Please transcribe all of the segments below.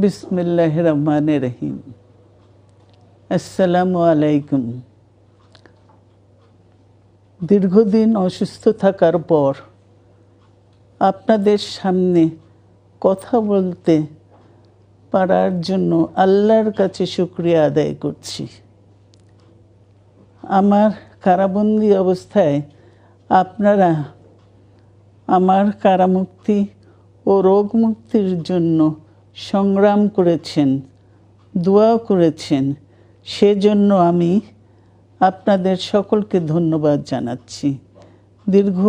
বিসমিল্লাহির রহমানির রহিম। আসসালামু আলাইকুম। দীর্ঘদিন অসুস্থ থাকার পর আপনাদের সামনে কথা বলতে পারার জন্য আল্লাহর কাছে শুকরিয়া আদায় করছি। আমার কারাবন্দী অবস্থায় আপনারা আমার কারামুক্তি ও রোগ মুক্তির জন্য সংগ্রাম করেছেন, দোয়া করেছেন। সেজন্য আমি আপনাদের সকলকে ধন্যবাদ জানাচ্ছি। দীর্ঘ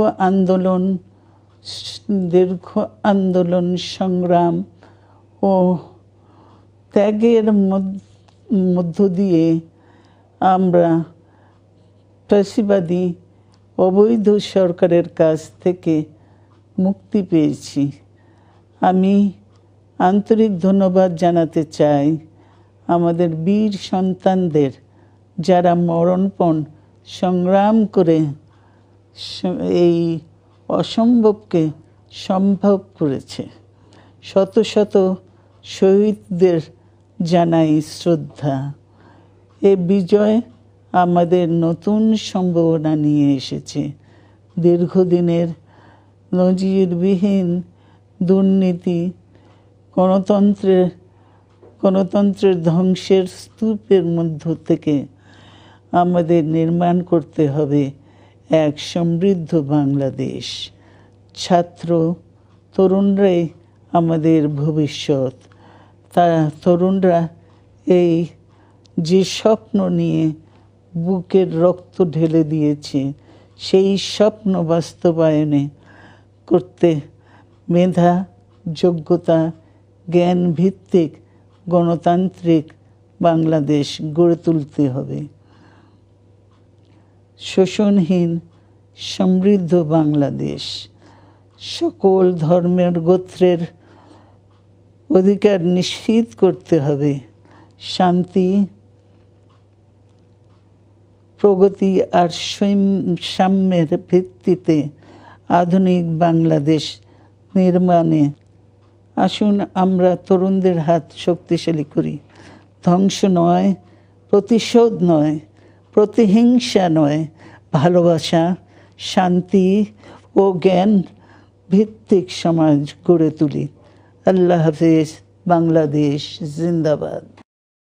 আন্দোলন সংগ্রাম ও ত্যাগের মধ্য দিয়ে আমরা ফ্যাসিবাদী অবৈধ সরকারের কাছ থেকে মুক্তি পেয়েছি। আমি আন্তরিক ধন্যবাদ জানাতে চাই আমাদের বীর সন্তানদের, যারা মরণপণ সংগ্রাম করে এই অসম্ভবকে সম্ভব করেছে। শত শত শহীদদের জানাই শ্রদ্ধা। এ বিজয় আমাদের নতুন সম্ভাবনা নিয়ে এসেছে। দীর্ঘদিনের নজিরবিহীন দুর্নীতি, গণতন্ত্রের ধ্বংসের স্তূপের মধ্য থেকে আমাদের নির্মাণ করতে হবে এক সমৃদ্ধ বাংলাদেশ। ছাত্র তরুণরাই আমাদের ভবিষ্যৎ। তরুণরা এই যে স্বপ্ন নিয়ে বুকের রক্ত ঢেলে দিয়েছে, সেই স্বপ্ন বাস্তবায়নে করতে মেধা, যোগ্যতা, জ্ঞান ভিত্তিক গণতান্ত্রিক বাংলাদেশ গড়ে তুলতে হবে। শোষণহীন সমৃদ্ধ বাংলাদেশ। সকল ধর্মের গোত্রের অধিকার নিশ্চিত করতে হবে। শান্তি, প্রগতি আর সাম্যের ভিত্তিতে আধুনিক বাংলাদেশ নির্মাণে আসুন আমরা তরুণদের হাত শক্তিশালী করি। ধ্বংস নয়, প্রতিশোধ নয়, প্রতিহিংসা নয়, ভালোবাসা, শান্তি ও জ্ঞান ভিত্তিক সমাজ গড়ে তুলি। আল্লাহ হাফেজ। বাংলাদেশ জিন্দাবাদ।